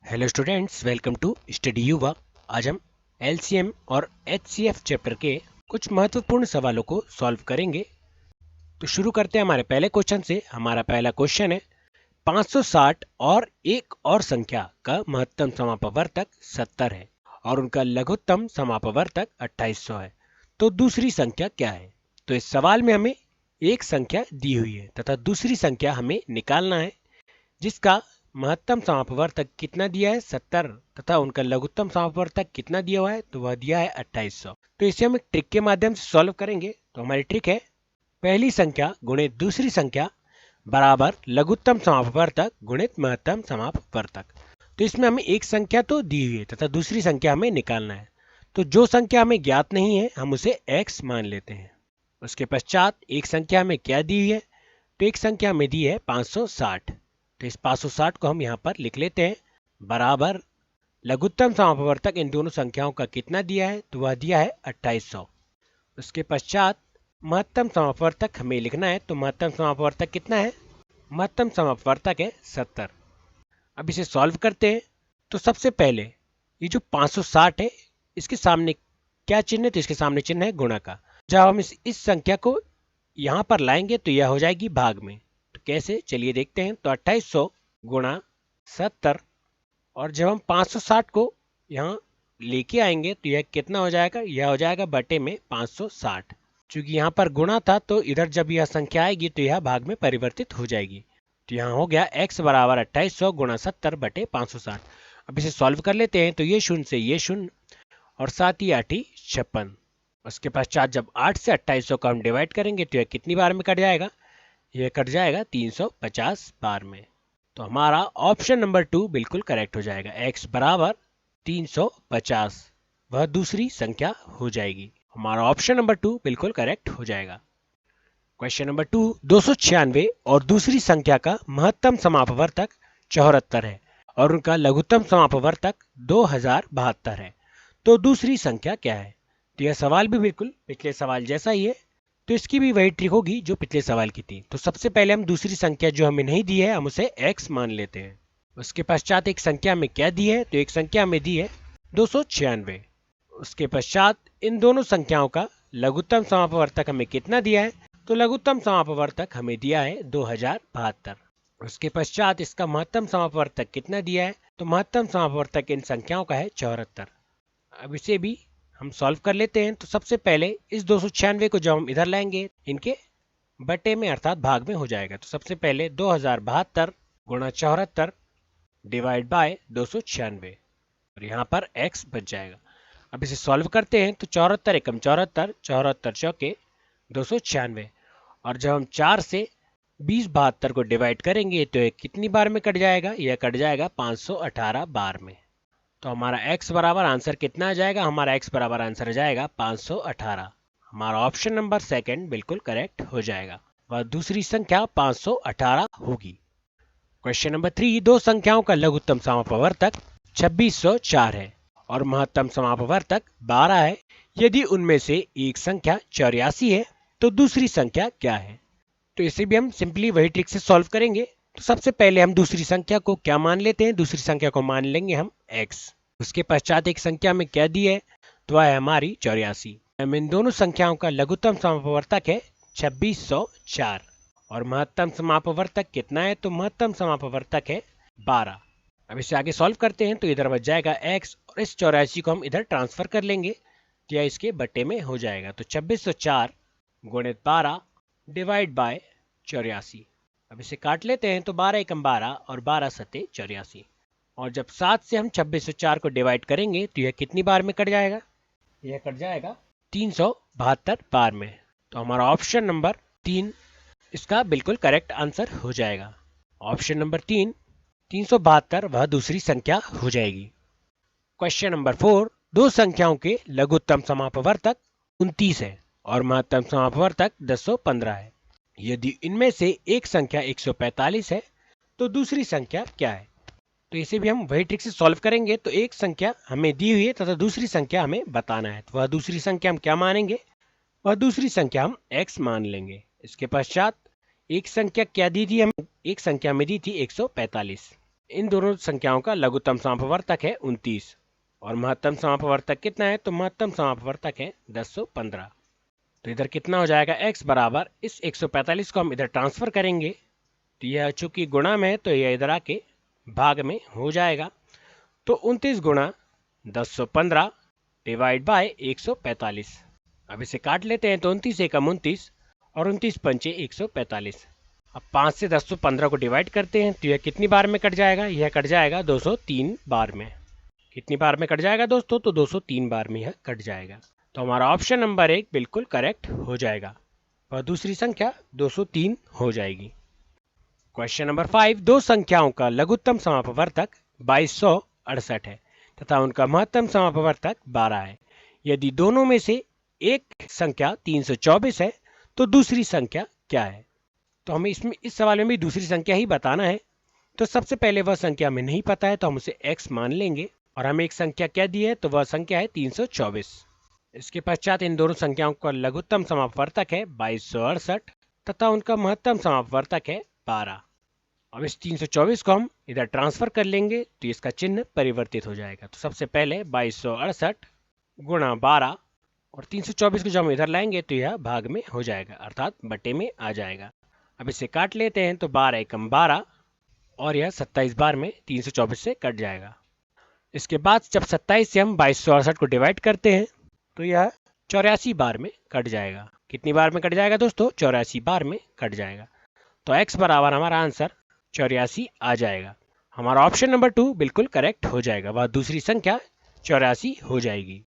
Hello students, welcome to study Yuva. आज हम LCM और एचसीएफ चैप्टर के कुछ महत्वपूर्ण सवालों को सॉल्व करेंगे। तो शुरू करते हैं हमारे पहले क्वेश्चन से। हमारा पहला क्वेश्चन है 560 और एक और संख्या का महत्तम समापवर्तक 70 है और उनका लघुत्तम समापवर्तक 2800 है, तो दूसरी संख्या क्या है। तो इस सवाल में हमें एक संख्या दी हुई है तथा दूसरी संख्या हमें निकालना है जिसका महत्तम समापवर्तक कितना दिया है 70 तथा उनका लघुत्तम समापवर्तक कितना दिया हुआ है, तो वह दिया है 2800। तो इसे हम एक ट्रिक के माध्यम से सॉल्व करेंगे। तो हमारी ट्रिक है पहली संख्या गुणित दूसरी संख्या बराबर लघुत्तम समापवर्तक गुणित महत्तम समापवर्तक। तो इसमें हमें एक संख्या तो दी हुई है तथा दूसरी संख्या हमें निकालना है। तो जो संख्या हमें ज्ञात नहीं है हम उसे x मान लेते हैं। उसके पश्चात एक संख्या हमें क्या दी हुई है, तो एक संख्या हमें दी है 560। तो इस 560 को हम यहाँ पर लिख लेते हैं बराबर लघुत्तम समापवर्तक इन दोनों संख्याओं का कितना दिया है, तो वह दिया है 2800। उसके पश्चात महत्तम समापवर्तक हमें लिखना है। तो महत्तम समापवर्तक कितना है, महत्तम समापवर्तक है 70। अब इसे सॉल्व करते हैं। तो सबसे पहले ये जो 560 है इसके सामने क्या चिन्ह है, तो इसके सामने चिन्ह है गुणा का। जब हम इस संख्या को यहाँ पर लाएंगे तो यह हो जाएगी भाग में। तो कैसे, चलिए देखते हैं। तो 2800 गुणा 70 और जब हम 560 को यहाँ लेके आएंगे तो यह कितना हो जाएगा, यह हो जाएगा बटे में 560। चूंकि यहाँ पर गुणा था तो इधर जब यह संख्या आएगी तो यह भाग में परिवर्तित हो जाएगी। तो यहाँ हो गया x बराबर 2800 गुणा 70 बटे 560। अब इसे सॉल्व कर लेते हैं। तो ये शून्य से ये शून्य और 7 ही 8 ही 56। उसके पश्चात जब 8 से 2800 का हम डिवाइड करेंगे तो यह कितनी बार में कट जाएगा, यह कट जाएगा 350 बार में। तो हमारा ऑप्शन नंबर 2 बिल्कुल करेक्ट हो जाएगा। x बराबर 350 वह दूसरी संख्या हो जाएगी। हमारा ऑप्शन नंबर 2 बिल्कुल करेक्ट हो जाएगा। क्वेश्चन नंबर 2, 296 और दूसरी संख्या का महत्तम समापवर्तक 74 है और उनका लघुत्तम समापवर्तक 2072 है, तो दूसरी संख्या क्या है। तो यह सवाल भी बिल्कुल पिछले सवाल जैसा ही है, तो इसकी भी वही ट्रिक होगी जो पिछले सवाल की थी। तो सबसे पहले हम दूसरी संख्या जो हमें नहीं दी है हम उसे x मान लेते हैं। उसके पश्चात एक संख्या हमें क्या दी है, तो एक संख्या हमें दी है 296। उसके पश्चात इन दोनों संख्याओं का लघुत्तम समापवर्तक हमें कितना दिया है, तो लघुत्तम समापवर्तक हमें दिया है 2072। उसके पश्चात इसका महत्तम समापवर्तक कितना दिया है, तो महत्तम समापवर्तक इन संख्याओं का है 74। अब इसे भी हम सॉल्व कर लेते हैं। तो सबसे पहले इस 296 को जब हम इधर लाएंगे इनके बटे में अर्थात भाग में हो जाएगा। तो सबसे पहले 2072 गुणा 74 डिवाइड बाय 296 और यहाँ पर x बच जाएगा। अब इसे सॉल्व करते हैं। तो 74 एकम 74, 74 चौके 296 और जब हम 4 से 2072 को डिवाइड करेंगे तो ये कितनी बार में कट जाएगा, यह कट जाएगा 518 बार में। तो हमारा x बराबर आंसर कितना आ जाएगा, हमारा x बराबर आंसर आ जाएगा 518। हमारा ऑप्शन नंबर सेकंड बिल्कुल करेक्ट हो जाएगा, वह दूसरी संख्या 518 होगी। क्वेश्चन नंबर 3, दो संख्याओं का लघुत्तम समापवर्तक 2604 है और महत्तम समापवर्तक 12 है। यदि उनमें से एक संख्या 84 है तो दूसरी संख्या क्या है। तो इसे भी हम सिंपली वही ट्रिक से सॉल्व करेंगे। तो सबसे पहले हम दूसरी संख्या को क्या मान लेते हैं, दूसरी संख्या को मान लेंगे हम x। उसके पश्चात एक संख्या में क्या दी है, तो वह है हमारी 84। हम इन दोनों संख्याओं का लघुत्तम समापवर्तक है 2604 और महत्तम समापवर्तक कितना है, तो महत्तम समापवर्तक है 12। अब इसे आगे सॉल्व करते हैं। तो इधर बच जाएगा x और इस 84 को हम इधर ट्रांसफर कर लेंगे तो यह इसके बटे में हो जाएगा। तो 2604 गुणित 12 डिवाइड बाय 84। अब इसे काट लेते हैं। तो 12 एकम 12 और 12 सते 84 और जब 7 से हम 2604 को डिवाइड करेंगे तो यह कितनी बार में कट जाएगा, यह कट जाएगा 372 बार में। तो हमारा ऑप्शन नंबर 3 इसका बिल्कुल करेक्ट आंसर हो जाएगा। ऑप्शन नंबर 3 372 वह दूसरी संख्या हो जाएगी। क्वेश्चन नंबर 4, दो संख्याओं के लघुत्तम समापवर्तक 29 है और महत्तम समापवर्तक 1015 है। यदि इनमें से एक संख्या 145 है तो दूसरी संख्या क्या है। तो इसे भी हम वही ट्रिक से सॉल्व करेंगे। तो एक संख्या हमें दी हुई है तथा दूसरी संख्या हमें बताना है। तो वह दूसरी संख्या हम क्या मानेंगे, वह दूसरी संख्या हम x मान लेंगे। इसके पश्चात एक संख्या क्या दी थी, हम एक संख्या में दी थी 145। इन दोनों संख्याओं का लघुत्तम समापवर्तक है 29 और महत्तम समापवर्तक कितना है, तो महत्तम समापवर्तक है 1015। तो इधर कितना हो जाएगा, x बराबर इस 145 को हम इधर ट्रांसफर करेंगे, तो यह चूंकि गुणा में है तो यह इधर आके भाग में हो जाएगा। तो 29 गुणा 1015 डिवाइड बाय 145। अब इसे काट लेते हैं, तो 29 एकम 29 और 29 पंचे 145। अब 5 से 1015 को डिवाइड करते हैं, तो यह कितनी बार में कट जाएगा, यह कट जाएगा 203 बार में। कितनी बार में कट जाएगा दोस्तों, तो 203 बार में यह कट जाएगा। तो हमारा ऑप्शन नंबर 1 बिल्कुल करेक्ट हो जाएगा और दूसरी संख्या 203 हो जाएगी। क्वेश्चन नंबर 5, दो संख्याओं का लघुत्तम समापवर्तक 2268 है तथा उनका महत्तम समापवर्तक 12 है। यदि दोनों में से एक संख्या 324 है तो दूसरी संख्या क्या है। तो हमें इस सवाल में भी दूसरी संख्या ही बताना है। तो सबसे पहले वह संख्या हमें नहीं पता है तो हम उसे x मान लेंगे और हमें एक संख्या क्या दी है, तो वह संख्या है 324। इसके पश्चात इन दोनों संख्याओं का लघुत्तम समापवर्तक है 2268 तथा उनका महत्तम समापवर्तक है 12। अब इस 324 को हम इधर ट्रांसफर कर लेंगे तो इसका चिन्ह परिवर्तित हो जाएगा। तो सबसे पहले 2268 गुणा 12 और 324 को जब हम इधर लाएंगे तो यह भाग में हो जाएगा अर्थात बटे में आ जाएगा। अब इसे काट लेते हैं, तो 12 एकम 12 और यह 27 बार में 324 से कट जाएगा। इसके बाद जब 27 से हम 2268 को डिवाइड करते हैं तो यह 84 बार में कट जाएगा। कितनी बार में कट जाएगा दोस्तों, 84 बार में कट जाएगा। तो x बराबर हमारा आंसर 84 आ जाएगा। हमारा ऑप्शन नंबर 2 बिल्कुल करेक्ट हो जाएगा, वह दूसरी संख्या 84 हो जाएगी।